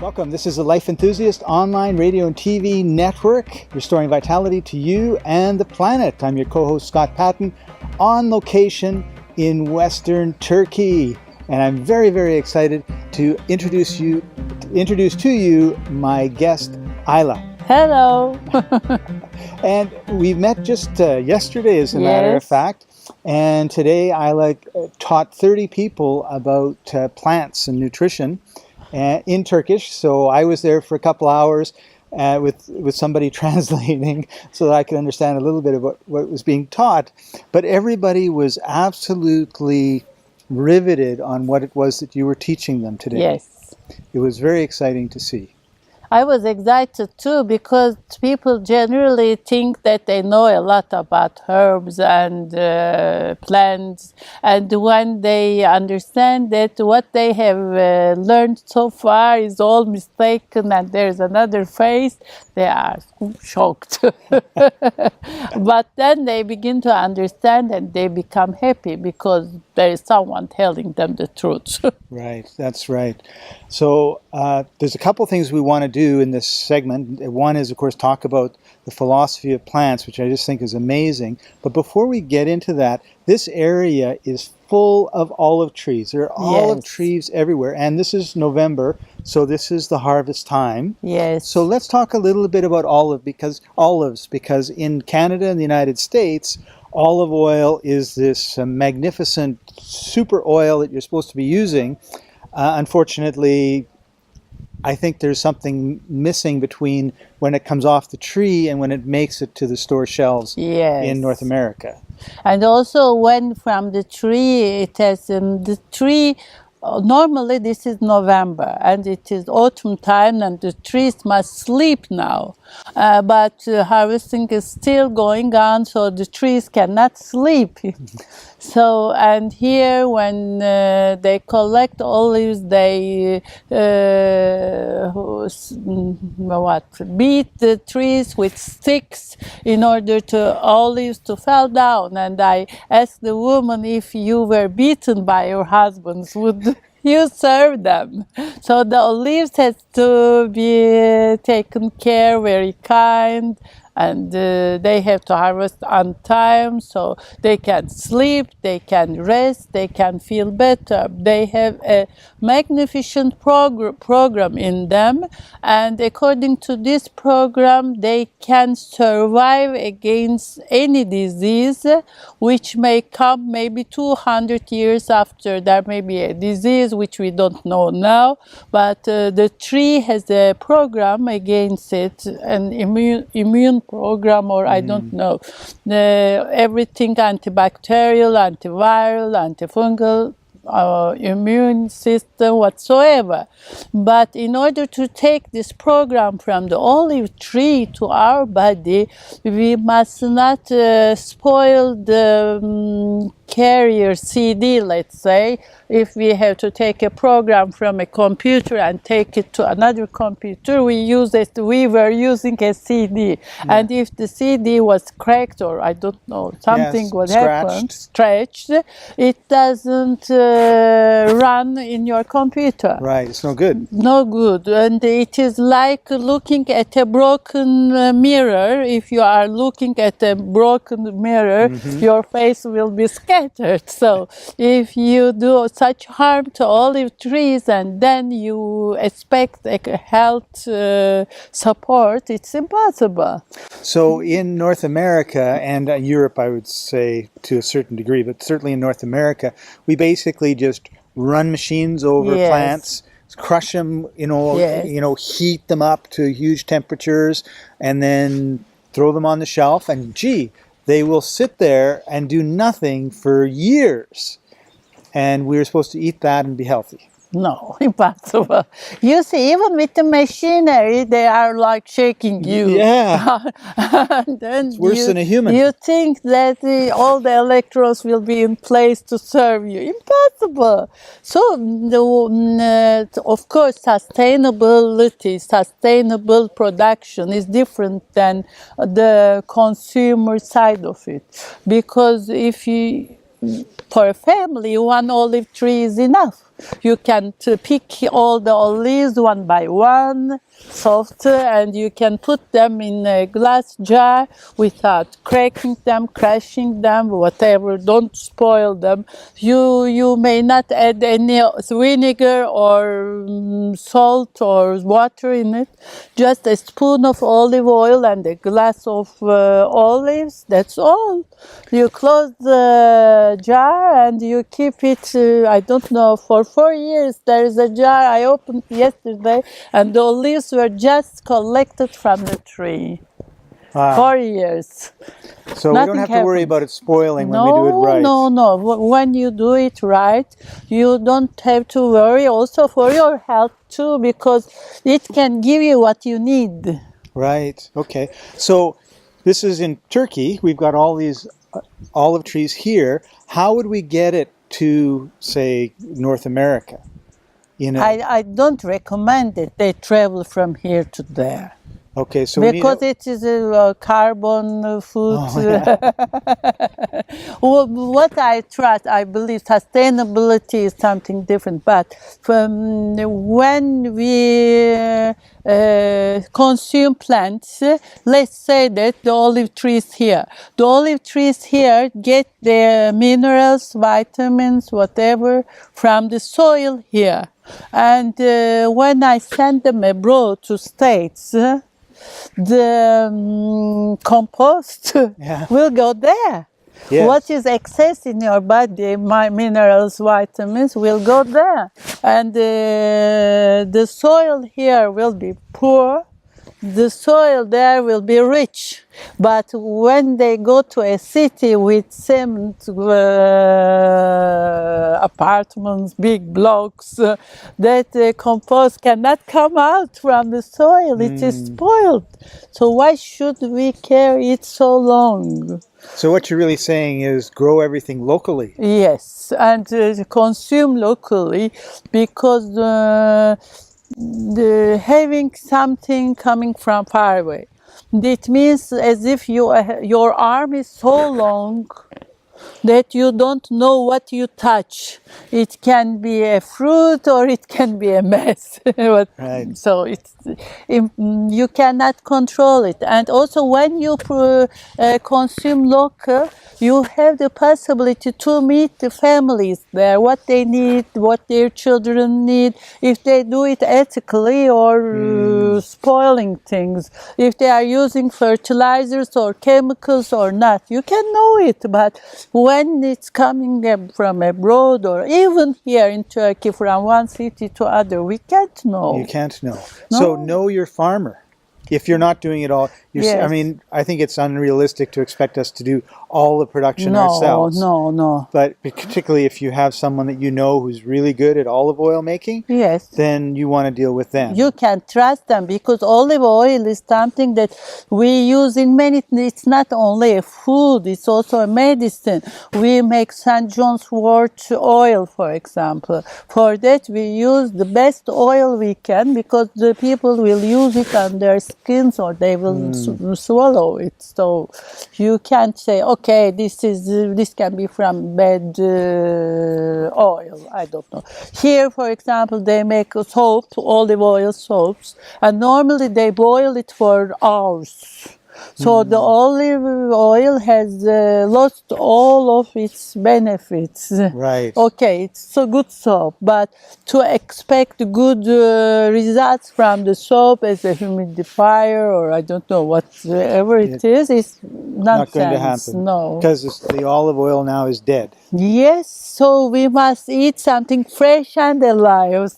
Welcome. This is the Life Enthusiast online radio and TV network, restoring vitality to you and the planet. I'm your co-host, Scott Paton, on location in Western Turkey. And I'm very, very excited to introduce to you my guest, Ayla. Hello. And we met just yesterday, as a matter of fact. And today Ayla taught 30 people about plants and nutrition in Turkish. So I was there for a couple hours with somebody translating so that I could understand a little bit of what was being taught. But everybody was absolutely riveted on what it was that you were teaching them today. Yes. It was very exciting to see. I was excited too because people generally think that they know a lot about herbs and plants, and when they understand that what they have learned so far is all mistaken and there's another phase, they are shocked. But then they begin to understand and they become happy because there is someone telling them the truth. Right, that's right. So there's a couple things we want to do in this segment. One is, of course, talk about the philosophy of plants, which I just think is amazing. But before we get into that, this area is full of olive trees. There are olive trees everywhere. And this is November, so this is the harvest time. Yes. So let's talk a little bit about olives, because in Canada and the United States, olive oil is this magnificent super oil that you're supposed to be using. Unfortunately, I think there's something missing between when it comes off the tree and when it makes it to the store shelves in North America. And also when from the tree, it has the tree. Normally this is November and it is autumn time and the trees must sleep now. But harvesting is still going on, so the trees cannot sleep. So, and here when they collect olives, they beat the trees with sticks in order to olives to fall down. And I asked the woman, if you were beaten by your husbands, would you serve them? So the olives has to be taken care, very kind, and they have to harvest on time so they can sleep, they can rest, they can feel better. They have a magnificent program in them, and according to this program they can survive against any disease which may come maybe 200 years after. There may be a disease which we don't know now, but the tree has a program against it, an immune program, or I don't know, everything antibacterial, antiviral, antifungal, immune system whatsoever. But in order to take this program from the olive tree to our body, we must not spoil the carrier CD, let's say. If we have to take a program from a computer and take it to another computer, we were using a CD. And if the CD was cracked, or I don't know, something would happen, scratched, it doesn't run in your computer. Right, it's no good. No good. And it is like looking at a broken mirror. If you are looking at a broken mirror, your face will be scattered. So if you do such harm to olive trees and then you expect a health support, it's impossible. So in North America and Europe, I would say to a certain degree, but certainly in North America, we basically just run machines over plants, crush them, heat them up to huge temperatures, and then throw them on the shelf. And they will sit there and do nothing for years. And we're supposed to eat that and be healthy. No, impossible. You see, even with the machinery, they are like shaking you. Yeah. And then it's worse than a human. You think that all the electrodes will be in place to serve you. Impossible. So, of course, sustainability, sustainable production is different than the consumer side of it. Because if you, for a family, one olive tree is enough. You can pick all the olives one by one, soft, and you can put them in a glass jar without cracking them, crushing them, whatever. Don't spoil them. You may not add any vinegar or salt or water in it. Just a spoon of olive oil and a glass of olives. That's all. You close the jar and you keep it, I don't know, for 4 years. There is a jar I opened yesterday and the olives were just collected from the tree. Wow. 4 years. So we don't have to worry about it spoiling when we do it right. No. When you do it right, you don't have to worry also for your health too, because it can give you what you need. Right. Okay. So this is in Turkey. We've got all these olive trees here. How would we get it to, say, North America? I don't recommend it. They travel from here to there. Okay, so because it is a carbon food. Oh, yeah. What I trust, I believe sustainability is something different. But when we consume plants, let's say that the olive trees here. The olive trees here get their minerals, vitamins, whatever, from the soil here. And when I send them abroad to States, the compost will go there. Yes. What is excess in your body, my minerals, vitamins, will go there. And the soil here will be poor. The soil there will be rich. But when they go to a city with cement apartments, big blocks, that compost cannot come out from the soil. It is spoiled. So why should we carry it so long? So what you're really saying is grow everything locally. Yes, and consume locally, because having something coming from far away, it means as if your arm is so long that you don't know what you touch. It can be a fruit or it can be a mess. Right. So you cannot control it. And also when you consume local, you have the possibility to meet the families there, what they need, what their children need, if they do it ethically or spoiling things, if they are using fertilizers or chemicals or not. You can know it, but when it's coming from abroad or even here in Turkey from one city to other, we can't know. You can't know. No? So know your farmer. If you're not doing it all, yes. I mean, I think it's unrealistic to expect us to do all the production ourselves. No. But particularly if you have someone that you know who's really good at olive oil making, yes, then you want to deal with them. You can trust them, because olive oil is something that we use in many. It's not only a food; it's also a medicine. We make St. John's wort oil, for example. For that, we use the best oil we can, because the people will use it on their skins or they will swallow it. So you can't say, okay, this can be from bad oil. I don't know. Here, for example, they make a soap, olive oil soaps, and normally they boil it for hours. So the olive oil has lost all of its benefits. Right. Okay, it's a good soap, but to expect good results from the soap as a humidifier or I don't know, whatever it is nonsense. Not going to happen. No. Because the olive oil now is dead. Yes, so we must eat something fresh and alive.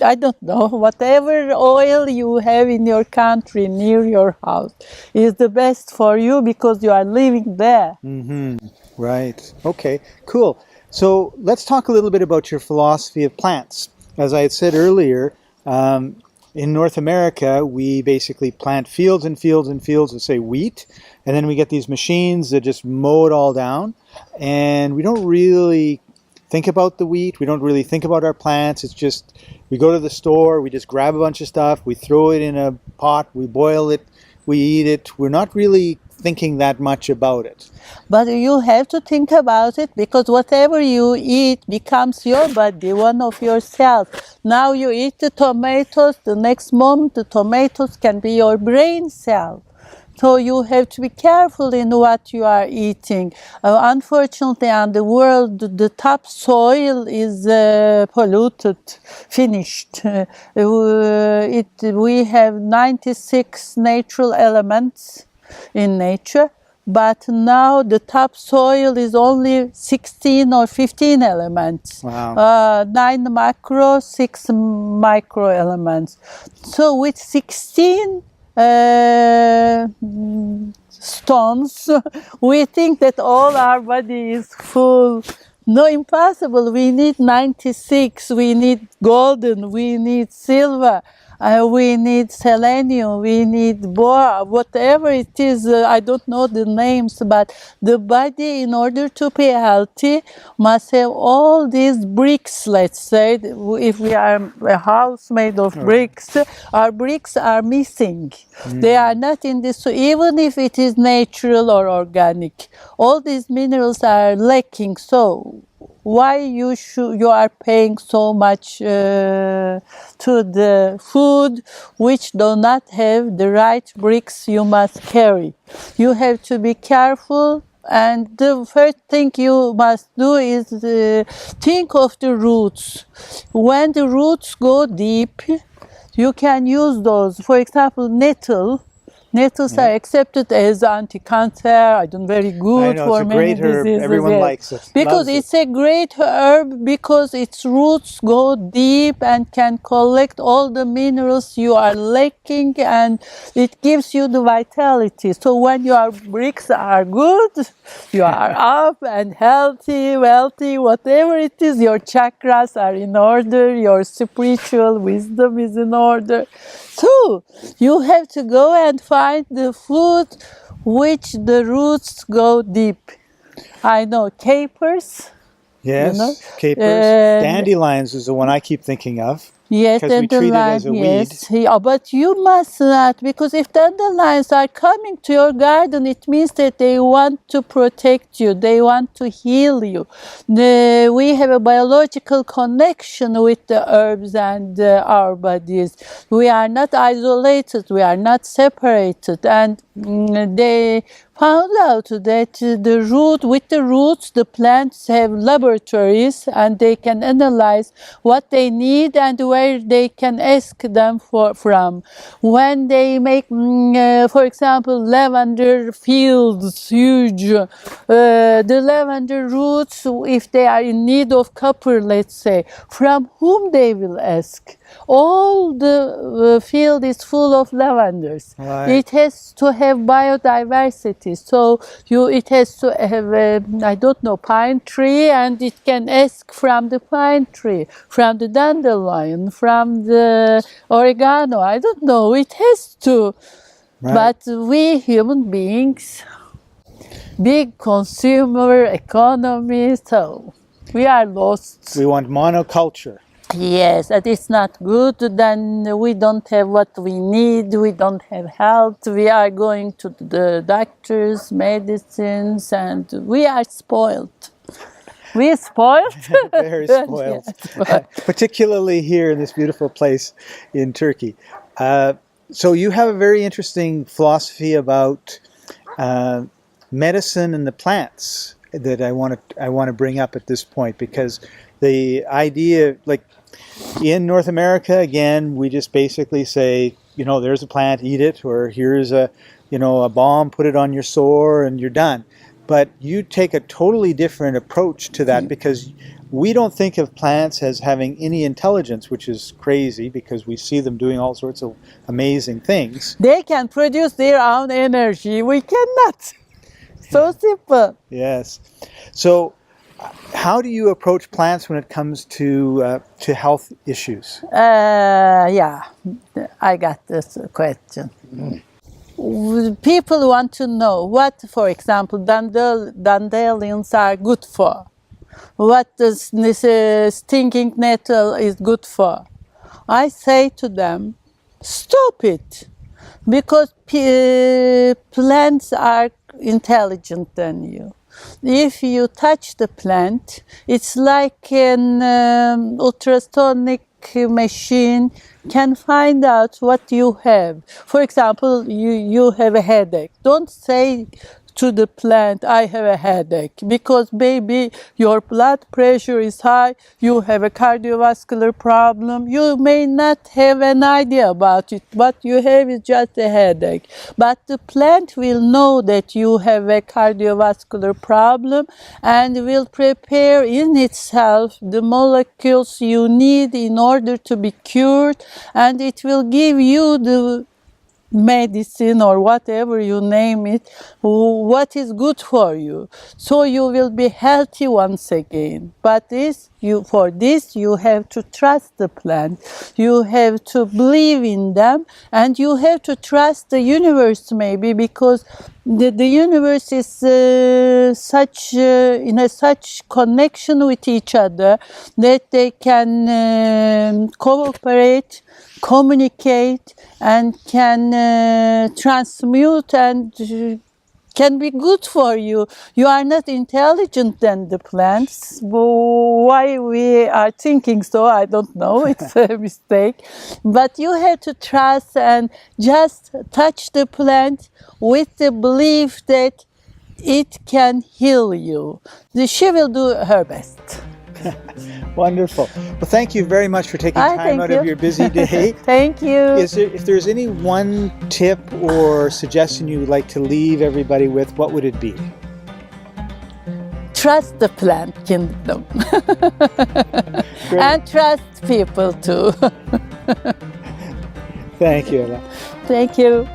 I don't know, whatever oil you have in your country, near your house, is the best for you because you are living there. Mm-hmm. Right. Okay, cool. So let's talk a little bit about your philosophy of plants. As I had said earlier, in North America, we basically plant fields and fields and fields of, say, wheat, and then we get these machines that just mow it all down, and we don't really think about the wheat. We don't really think about our plants. It's just, we go to the store, we just grab a bunch of stuff, we throw it in a pot, we boil it, we eat it. We're not really thinking that much about it. But you have to think about it, because whatever you eat becomes your body, one of your cells. Now you eat the tomatoes, the next moment the tomatoes can be your brain cell. So you have to be careful in what you are eating. Unfortunately, in the world, the topsoil is polluted, finished. We have 96 natural elements in nature, but now the topsoil is only 16 or 15 elements. Wow. 9 macro, 6 micro elements. So with 16 stones, we think that all our body is full. No, impossible. We need 96. We need golden. We need silver. We need selenium. We need boron. Whatever it is, I don't know the names, but the body, in order to be healthy, must have all these bricks. Let's say, if we are a house made of bricks, our bricks are missing. They are not in this. So even if it is natural or organic, all these minerals are lacking. So why you are paying so much to the food which do not have the right bricks you must carry? You have to be careful, and the first thing you must do is think of the roots. When the roots go deep, you can use those. For example, nettle. Nettles are accepted as anti-cancer, very good for many diseases. Herb. Everyone likes it. Because it's a great herb, because its roots go deep and can collect all the minerals you are lacking, and it gives you the vitality. So when your bricks are good, you are up and healthy, wealthy, whatever it is, your chakras are in order, your spiritual wisdom is in order. So you have to go and find the food which the roots go deep. I know capers. Yes, capers. Dandelions is the one I keep thinking of. Yes, because we treat it as a weed. Yeah, but you must not, because if dandelions are coming to your garden, it means that they want to protect you, they want to heal you. We have a biological connection with the herbs and our bodies. We are not isolated, we are not separated, and they found out that with the roots, the plants have laboratories, and they can analyze what they need and where they can ask them from. When they make, for example, lavender fields, huge, the lavender roots, if they are in need of copper, let's say, from whom they will ask? All the field is full of lavenders. Right. It has to have biodiversity. So it has to have pine tree, and it can ask from the pine tree, from the dandelion, from the oregano. I don't know. It has to. Right. But we human beings, big consumer economy, so we are lost. We want monoculture. Yes, and it's not good. Then we don't have what we need. We don't have health. We are going to the doctors, medicines, and we are spoiled. We're spoiled. Very spoiled. Yes. Particularly here in this beautiful place in Turkey. So you have a very interesting philosophy about medicine and the plants that I want to bring up at this point, because the idea, like in North America, again, we just basically say, there's a plant, eat it, or here's a balm, put it on your sore, and you're done. But you take a totally different approach to that, because we don't think of plants as having any intelligence, which is crazy because we see them doing all sorts of amazing things. They can produce their own energy. We cannot. So simple. Yes. So how do you approach plants when it comes to health issues? Yeah, I got this question. People want to know what, for example, dandelions are good for. What this stinging nettle is good for. I say to them, stop it. because plants are intelligent than you. If you touch the plant, it's like an ultrasonic machine can find out what you have. For example, you have a headache. Don't say to the plant, I have a headache, because maybe your blood pressure is high, you have a cardiovascular problem, you may not have an idea about it. What you have is just a headache. But the plant will know that you have a cardiovascular problem and will prepare in itself the molecules you need in order to be cured, and it will give you the medicine or whatever you name it, what is good for you, so you will be healthy once again. But for this you have to trust the plant, you have to believe in them, and you have to trust the universe, maybe, because the universe is in such connection with each other that they can cooperate, communicate, and can transmute and can be good for you. You are not intelligent than the plants. Why we are thinking so, I don't know. It's a mistake. But you have to trust and just touch the plant with the belief that it can heal you. She will do her best. Wonderful. Well, thank you very much for taking time out of your busy day. Thank you. If there's any one tip or suggestion you would like to leave everybody with, what would it be? Trust the plant kingdom. And trust people too. Thank you, Ayla. Thank you.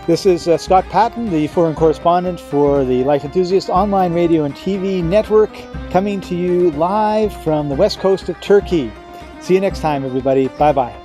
This is Scott Paton, the foreign correspondent for the Life Enthusiast online radio and TV network, coming to you live from the west coast of Turkey. See you next time, everybody. Bye-bye.